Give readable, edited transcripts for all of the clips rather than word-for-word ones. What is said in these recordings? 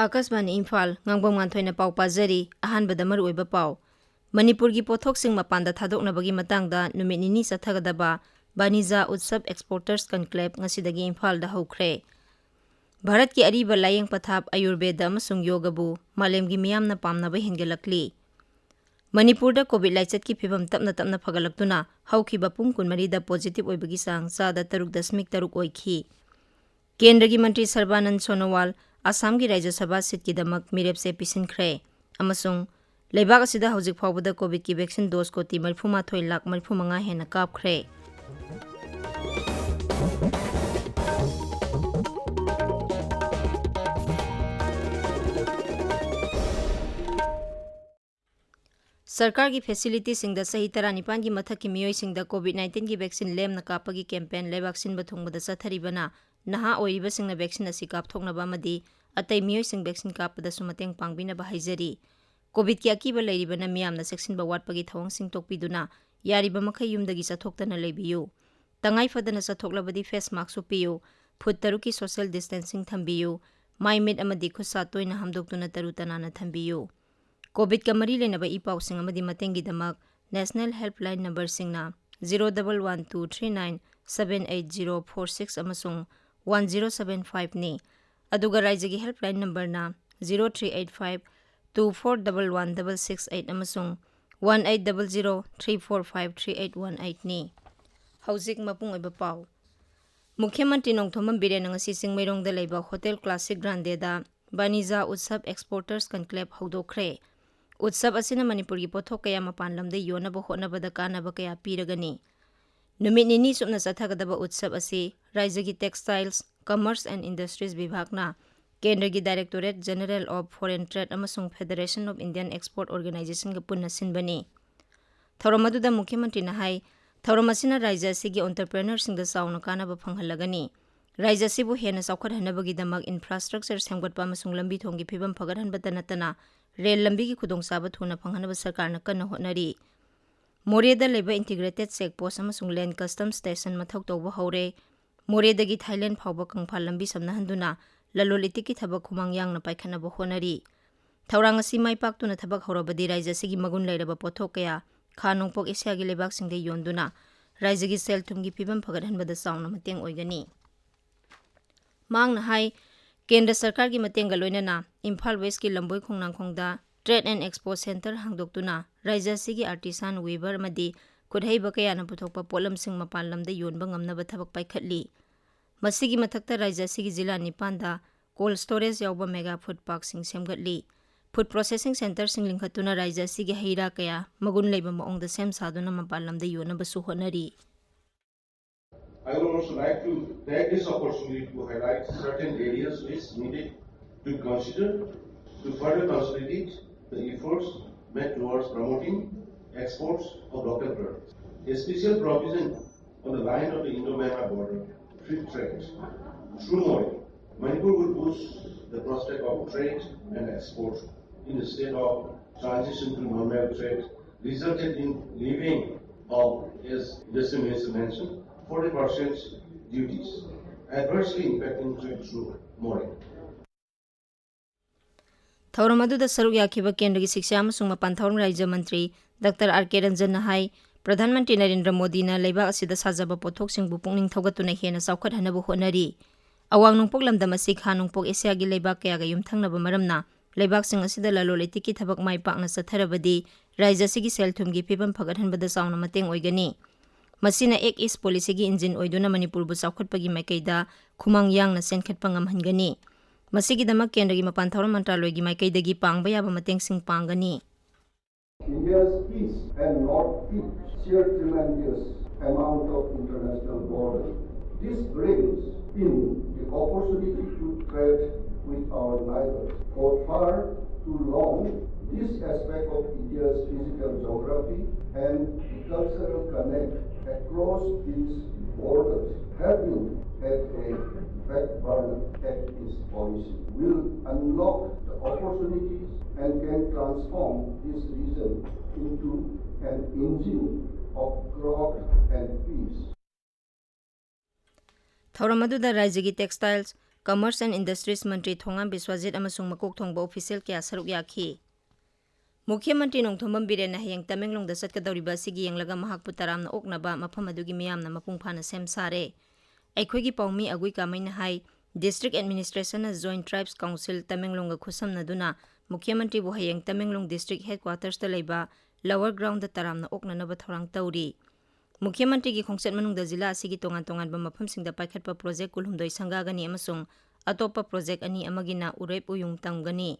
Akasbani Imphal Ng.Nganthoi pau pazari ahanbada maruoiba pau Manipurgi pothoksing mapanda thadoknabagi matangda numit nini sathagadaba Banija Utsab Exporters Conclave ngasidagi Imphal da haukhre. Bharat ki ariba layeng pathap Ayurveda amasung yogabu malemgi miyamna pamnaba hengelakli. Manipur da COVID laichat ki phibam tapna phagalaktuna haukhiba pung kunmarida positive oibagi sang sada 3.3 oikhi. Kendragi Mantri Sarbanand Sonowal Assam ki Rajya Sabha seat ki damak mirepse pisinkhre amasung leibak asida hojik phawbada COVID ki vaccine dose koti 35 lakh 35 hena kapkhre. Sarkar की facility Singh दा सही तरह निपान की मथक की मियोई सिंह दा कोविड-19 की vaccine लेम न कापगी campaign ले वैक्सीन बथुंग दा सथरीबना नहा ओइबा सिंह न वैक्सीन असि कापथोकनबा मदी अतै मियोई सिंह वैक्सीन कापदा सुमतेंग पांगबिनबा हाइजरी कोविड की अकीबा लेरिबना मियामना सेक्सिनबा वाटपगी थवंग सिंह तोकपिदुना यारिबा मखै युमदगी सथोक्तना लेबियु तंगाई फदना सथोकलबदी फेस मास्क सुपियु फुट तरु की सोशल डिस्टेंसिंग थंबियु माइ मिट अमदी खुसा तोइना हमदोक्तुना तरु तनाना थंबियु कोविड का मरी लेनबा इपाउ सिंह अमदी मतेंगी दमक नेशनल हेल्पलाइन नंबर सिंगना 01123978046 अमसुंग 1075 ने अदुगा राज्य की हेल्पलाइन नंबर ना 0385241168 अमसुंग 1800345381 ने हौजिक मपुंग ओइबा पाउ मुख्यमंत्री नोंगथोमम बिरेन ngasi सिंगमैरोंग दा लेबा होटल क्लासिक ग्रांडे दा बानिजा उत्सव एक्सपोर्टर्स कन्क्लेव हौदोखरे उत्सव असिना मणिपुर की पोथोक कया मपान लमदे योनबा होनबदा कानबा कया पीरगनी नुमित निनी सुपना सथागदबा उत्सव असि राज्य की टेक्सटाइल्स कॉमर्स एंड इंडस्ट्रीज विभागना केंद्र की directorate general of foreign trade अमसुंग federation of Indian export organization का पुन्ना सिनबनी थौरम अदुदा मुख्यमंत्री ना हाई थौरम असिना राज्य असिगी एंटरप्रेन्योर सिंग दा साउना कानबा फंगहलगनी राज्य असिबु हेना सौखरहनबगीदमक इंफ्रास्ट्रक्चर सेमगटपा अमसुंग लंबी थोंगी फिबम फगरहनबता नतना रेल लंबी की खुदोंसाबा थुना फंगहनबा सरकारना कन्ना होटनरी मोरेदा लेबा इंटीग्रेटेड चेक पोस्ट अमसुंग लैंड कस्टम स्टेशन मथौ तौबा हौरे मोरेदगी थाईलैंड फाउबा कंफाल लंबी समनहंदुना ललोलिति की थबक खुमांग यांगना पाइखनबा होटनरी थौरांग असि माइपाक्तुना थबक हौरबदी राज्य असिगी मगुन लेरबा पोथोक कया खानोंपोक एशियागी लेबाक सिंगदे योंदुना राज्यगी सेल थुमगी फिबम फगरहनबदा साउना मतेंग ओइगनी मांगना हाई केंद्र सरकार की मतेंग लोइनना इम्फाल वेस्ट की लंबोई खोंगनांगखोंगदा ट्रेड एंड एक्सपो सेंटर हांगदोक्तुना राज्य असिगी आर्टिसान वीवर मदी खुदहैबा कयाना पुथोकपा पोलमसिंग मपान लमदा योनबा ngamnaba थबक पाइखटली मसिगी मथक्ता राज्य असिगी जिला निपानदा कोल्ड स्टोरेज यावबा मेगा फूड पार्क सिंग सेमगटली फूड प्रोसेसिंग सेंटर सिंग लिंखतुना राज्य असिगी हैरा कया मगुन लेबा मओंगदा सेम सादुना मपान लमदा योनबा सुहोनरी I would also like to take this opportunity to highlight certain areas which needed to consider to further consolidate the efforts made towards promoting exports of local products. A special provision on the line of the Indo-Myanmar border, free trade. Through Modi, Manipur will boost the prospect of trade and export in a state of transition to normal trade, resulted in levying of, as Industry Minister mentioned, 40% duties, adversely impacting trade through Modi. थौरम अदुदा सरुक याखिबा केंद्र की शिक्षा अमसुंग मपान थौरम राज्य मंत्री doctor R K. Ranjan high प्रधानमंत्री नरेंद्र मोदी ना लेबा असिदा साजबा पोथोकसिंग पुंगनिंग थौगतुना हेना साउखटहनबा होटनरी अवांग नोंपोक लमदम असि खा नोंपोक एशियागी लेबा कयागा युमथंगनबा मरमना लेबाकसिंग असिदा ललोलेति की थबक माइ पाकना सथरबदी राज्य असिगी सेल थुमगी फिबम फगटहनबदा साउना मतेंग ओइगनी मसिना एक ईस्ट पॉलिसी की इंजिन ओइदुना मणिपुरबु साउखटपगी माइकैदा खुमांग यांगना सेनखटपा ngamhangani मसिगी दमक केंद्र की मपान थौरम मंत्रालय की माइकैदगी पांगबा याबा mateंग सिंग पांगनी India's peace and not peace share tremendous amount of international borders. This brings in the opportunity to trade with our neighbors. For far too long, this aspect of India's physical geography and the cultural connect across these borders have been at a back burner at its policy. Will unlock the opportunities and can transform this region into an engine of growth and peace. थौरम अदुदा राज्य की textiles Commerce and Industries Mantri Thongam Biswajit amasung makok thongba official kaya saruk yakhi. Mukhyamantri Nongthombam Biren hayang Tamenglongda satkadawriba sigi yenglaga mahakpu taramna oknaba mafam adugi miyamna mapung phana sem sare. Aikhoigi paumi agui kamaina hai District Administration Joint Tribes Council Tamenglongga khusamnaduna Mukhyamantri bu hayang Tamenglong District Headquarters ta leiba lower ground da taramna oknanaba thorang tawri. Mukhyamantri gi khongset manungda jila asigi tongan-tongan ba mafamsingda paikhatpa project kulhumdoi sangagani amasung atopa project ani amagina urep uyung tamgani.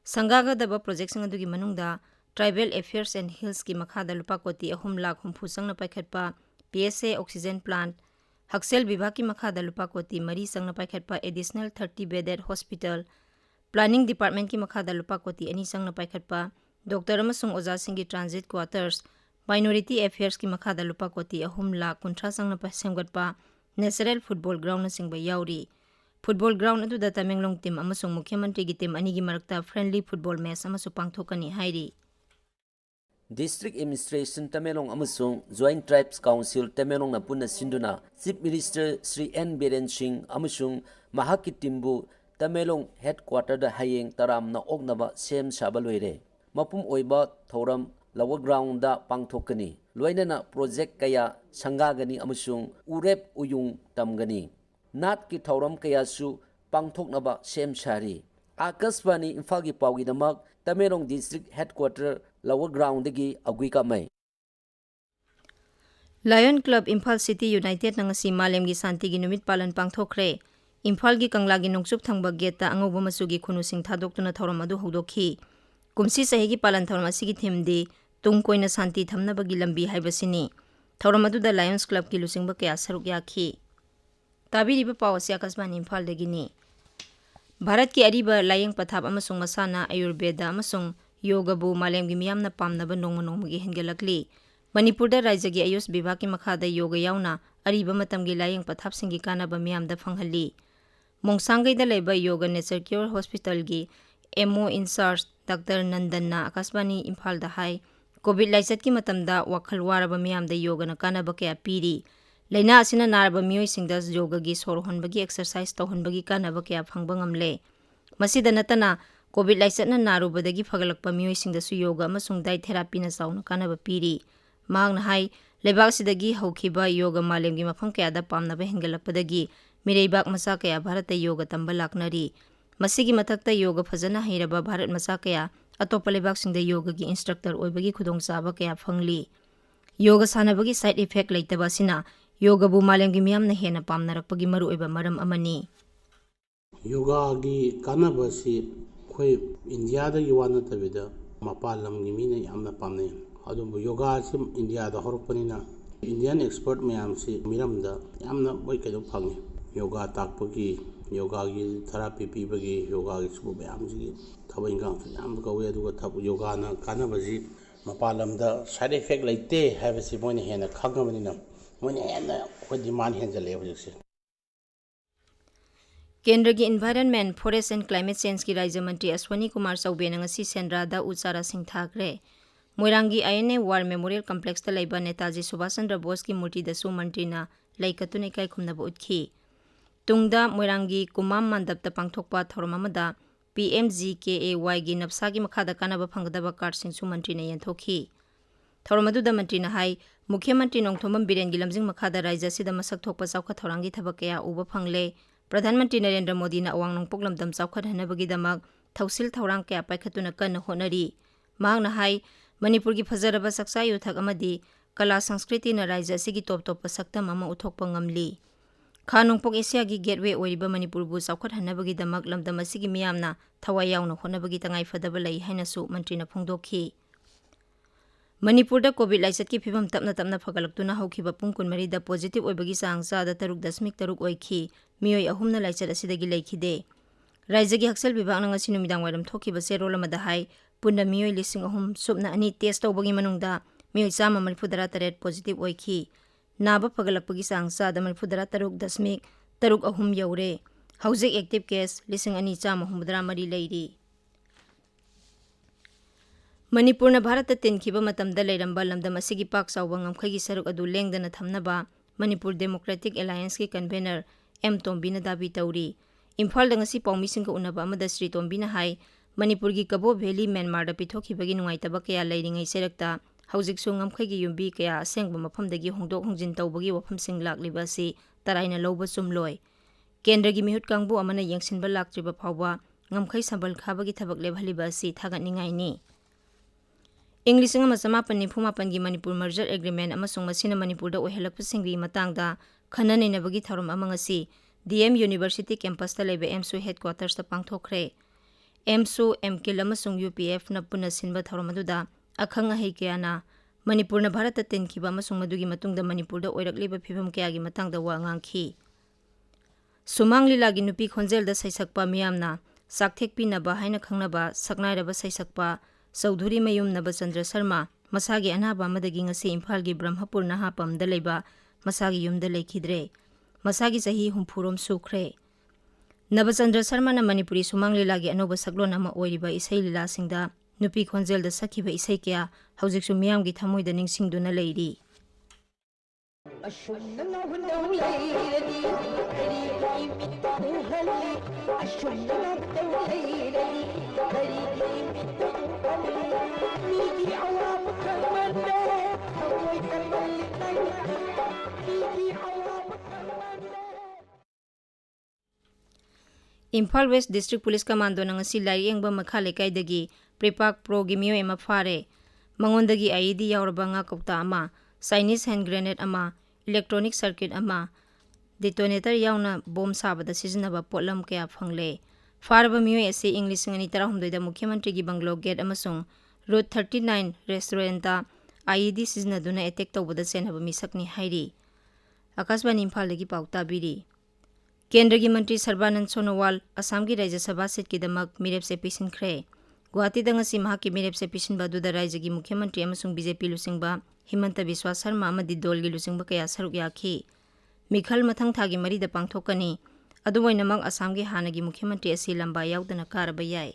Sangagadaba project singadugi manungda Tribal Affairs and Hills ki makhada lupa koti 3 lakh humpu sangna paikhatpa PSA oxygen plant, Haksel Vibhag ki makhada lupa koti 3 sangna paikhatpa additional 30 bedded hospital, Planning Department ki makhada lupa koti 2 sangna paikhatpa Dr. amasung Oza Singhi Transit Quarters, Minority Affairs ki makhada lupa koti 3 lakh 30 sangna pasemgatpa Natural Football Ground na singba yauri. Football ground adu da Tamenglong team amasung Mukhyamantri gi team anigi marakta friendly football match amasu pangthokani hairi. District Administration Tamenglong amasung Joint Tribes Council Tamenglong na punna sinduna Chief Minister Sri N. Biren Singh amasung mahakki timbu Tamenglong headquarter da hayeng taram na ognaba sem sabaloire. Mapum oiba thoram lower ground da pangthokani. Loinana project kaya sangagani amasung urep uyung tamgani. Nat ki thauram kaya su pangthoknaba sem sari. Akaswani Imphal gi pawgi damak Tamenglong District Headquarter lower ground gi agui kamai. Lion Club Imphal City United na ngasi malem gi santi gi numit palan pangthokre. Imphal gi kanglagi nungsup thangba geta angoba masugi khunusing thadokuna thauram adu hodokhi. Kumsi sahi gi palan thauram asigi themdi tung koina santi thamnaba gi lambi haibasini. Thauram adu da Lions Club ki lusingba kaya saruk yakhi. Tabiriba pawasi Akasbani Imphal dagini. Bharat ki ariba layeng pathap amasung masana Ayurveda amasung yoga bu malem gi miyamna pamnaba nongma gi hengelakli. Manipurda raija gi Ayush Vibhag ki makhada yoga yauna ariba matam gi layeng pathap singi kanaba miyamda phanghalli. Mongsangai da leba yoga nature cure hospital gi MO in charge Dr. Nandanna Akasbani Imphal da hai COVID laisat ki matamda wakhal waraba miyamda yoga na kanaba kaya piri. Laina asina naraba miyoi singdas yoga gi sorhonbagi exercise tohonbagi kanaba kaya phangba ngamle. Masida natana COVID laisat na narubadagi phagalakpa miyoi singdasu yoga amasung diet therapy na sauna kanaba piri. Mahang na hai lebak sidagi haukiba yoga malem gi mafam kaya da pamnaba hengalakpadagi mireibak masa kaya Bharata yoga tamba laknari. Masigi matakta yoga fazana hairaba Bharat masa kaya atopa lebak singda yoga gi instructor oibagi khudong saba kaya phangli. Yoga sanabagi side effect laitaba sina yoga bu malem gi miyam na hena pamnarakpagi maru oiba maram amani. Yoga gi kanabasi khoi India da yuwana tabida mapalam gi mina yamna pamne adumbu yoga sim India da horpanina Indian expert mayam si miramda yamna boy kedo phangi yoga takpagi yoga gi therapy pibagi yoga gi subu bayam ji thabai gang yam gawe aduga thab yoga na kanabasi mapalam da side effect laite habasi moine hena khangamanina Kendra gi Environment, Forest and Climate Change ki Raja Mantri Aswani Kumar Saube na ngasi Sendra da Uchara Singh Thakre. Moirangi INA War Memorial Complex ta laiba Netaji Subhash Chandra Bose ki murti da su mantri na laikatune kai khumnaba utkhi. Tungda Moirangi Kumam Mandap ta pangthokpa thoram amada PMGKAY gi napsa gi makhada kanaba phangdaba card sing su mantri na yanthokhi. Thoramadu da mantri na hai Mukhyamantri Nongthombam Biren gi lamjing makhada raija sida masak thokpa chawkha thorangi thabak kaya uba phangle. Pradhan Mantri Narendra Modi na awang nongpok lamdam chawkhat hanabagi damak thausil thorang kaya paikhatuna kan honari. Mahang na hai Manipur gi phajaraba saksa yuthak amadi kala sanskriti na raija sigi top top saktam ama uthokpa ngamli. Kha nongpok Asia gi gateway oiriba Manipur bu chawkhat hanabagi damak lamdam asigi miyamna thawai yauna honabagi tangai fadaba lai haina su mantri na phongdokhi. Manipur da COVID laisat ki phibam tapna phagalaktuna haukiba pung 12 da positive oibagi sangsa da 3.3 oikhi miyoi ahumna laisat asidagi leikhide. Raija gi Haksel Vibhag na ngasi numidang wairam thokiba se rola mada hai punna miyoi lising ahum subna ani test tawbagi manungda miyoi sama 43 positive oikhi. Naba phagalakpagi sangsa da 43.3 ahum yaure. Haujik active case lising ani chama humdra mari leiri. Manipur na Bharat ta tinkhiba matamda leiramba lamdam asigi pak sawba ngamkhagi saruk adu lengdana thamnaba Manipur Democratic Alliance ki convener M Tombi na dabi tawri. Imphal ngasi paumishing ka unaba amada Sri Tombina hai Manipurgi Kabo Valley Myanmar da pithokibagi nungaitaba kaya lairingai serakta haujiksu ngamkhaigi yumbi kaya asengba mafamdagi hongdok hongjin tawbagi wafamsing lakliba si taraina lawba sumloi Kendragi mihut kangbu amana yengsinba laktriba phawba ngamkhai sambal khabagi thabak lebhaliba si thagatningai ni English nga masamapan ni Phumapan gi Manipur Merger Agreement amasung masina Manipur da ohelakpa singri matangda khanane nabagi tharom amang asi DM University campus ta leba MSU headquarters ta pangthokre MSU MKIL amasung UPF na puna sinba tharom aduda akhanga hei kayana Manipur na Bharat ta tenkiba amasung madugi matungda Manipur da oirakliba phibam kayagi matangda wa ngangkhi Sumang lilagi nupi khonjel da saisakpa miyamna sakthekpi naba haina khangnaba saknairaba saisakpa Saudhuri Mayum Nabachandra Sharma masagi anaba madagi ngasi Imphal gi Brahmapur Nahapam da leba masagi yumda lekhidre masagi sahi humpurom sukre Nabachandra Sharma na Manipuri Sumang lilagi anoba saglon ama oiriba isai lila singda nupi khonjel da sakhiba isai kya haujiksu miyam gi thamoi da ningsingduna leiri Imphal West District Police Commando na ngasi laiyengba makha lekaidagi Prepak Pro gi miyo ema phare mangondagi IED yauraba nga kauta ama Chinese hand grenade ama electronic circuit ama detonator yauna bomb sabada sizinaba potlam kaya phangle faraba miyo ase English ngani tarahumdoi da Mukhyamantri gi Banglo Gate amasung Route 39 restaurant ta IED sizinaduna attack tawbada senhaba misakni hairi Akashbani Imphal dagi pauta biri Kendragi Mantri Sarbanand Sonowal Assam gi Rajya Sabha seat ki damak mirep se pisin khre Guwahati da ngasi mahaki mirep se pisin ba duda Rajya gi Mukhyamantri amasung BJP lusingba Himanta Biswa Sharma amadi dol gi lusingba kaya saruk yakhi Mikhal mathang thagi mari da pangthokani aduwainamak Assam gi hanagi Mukhyamantri asi lamba yaudana karaba yai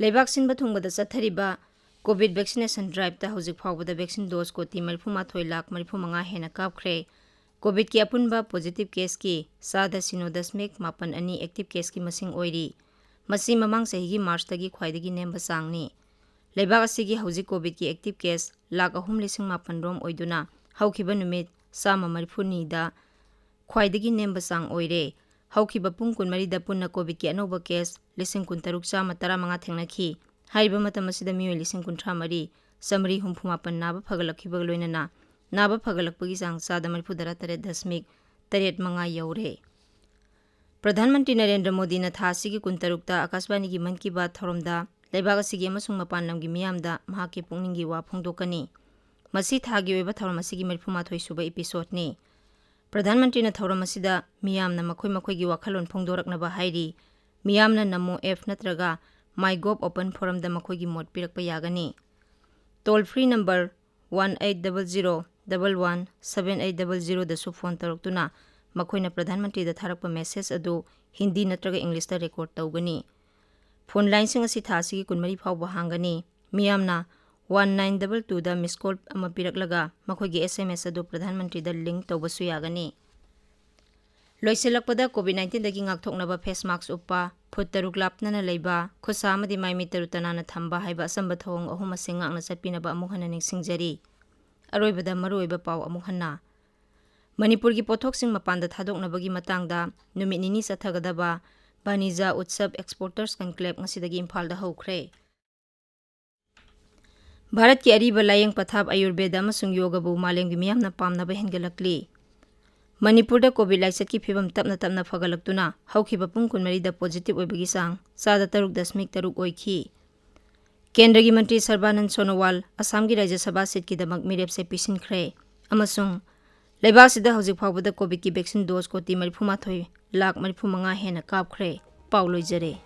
Leibak sinba thungba da chathariba COVID vaccination drive ta hojik phawbada vaccine dose ko ti 35 lakh 35 hena kapkhre COVID ki apunba positive case ki sada sino dasmik mapan ani active case ki masing oiri masi mamang sahi gi March tagi khwaidagi nemba sangni Leibak asigi hojik COVID ki active case lakh 3,000 rom oiduna haukiba numit sama marifuni da khwaidagi nemba sang oire haukiba pung kunmari da punna COVID ki anoba case 13,635 thengnakhi haiba matam asida miyo 13,3 samri humpumapan naba phagalakhiba loinana Naba phagalakpagi sang sada marifudara taret dasmik taret manga yaure. Pradhan Mantri Narendra Modi na tha asigi kuntarukta Akashbani gi Man ki Baat thoromda Leibak asigi amasung mapan lamgi miyamda mahaki pungningi wa phongdokani. Masi thagi oiba thorom asigi 35 suba episode ni. Pradhan Mantri na thorom asida miyamna makhoi gi wakhalon phongdoraknaba hairi miyamna namo F natraga MyGov open forum da makhoi gi mot pirakpa yagani. Toll free number 1800117800 da su phone taruktuna makoina Pradhan Mantri da tharakpa message adu Hindi natraga English ta record tawgani phone line sing asi tha asigi kunmari phawba hangani miyamna 1922 da miss call ama piraklaga makoigi SMS adu Pradhan Mantri da link tawbasu yagani Loisilakpada COVID-19 dagi ngakthoknaba face mask uppa phut taruk lapnana leiba khosa amadi maimi tarutanana thamba haiba asamba thawng ahum asing ngakna chatpinaba amuk hana ningsingjari aroibada maruiba paw amuk hana Manipur gi pothok sing mapanda thadoknabagi matangda numit nini sathagadaba Banija Utsab Exporters Conclave ngasidagi Imphal da haukhre Bharat ki ariba layeng pathap Ayurveda amasung yoga bu malemgi miyamna pamnaba hengalakli Manipur da COVID laisat ki phibam tapna phagalaktuna haukiba pung kunmari da positive oibagi sang sada 3.3 oikhi Kendragi Mantri Sarbanand Sonowal Assam gi Rajya Sabha seat ki damak mirep se pisin khre amasung Leibak sida hojik phawbada COVID ki vaccine dose ko ti 35 lakh 35 hena kapkhre pauloi jare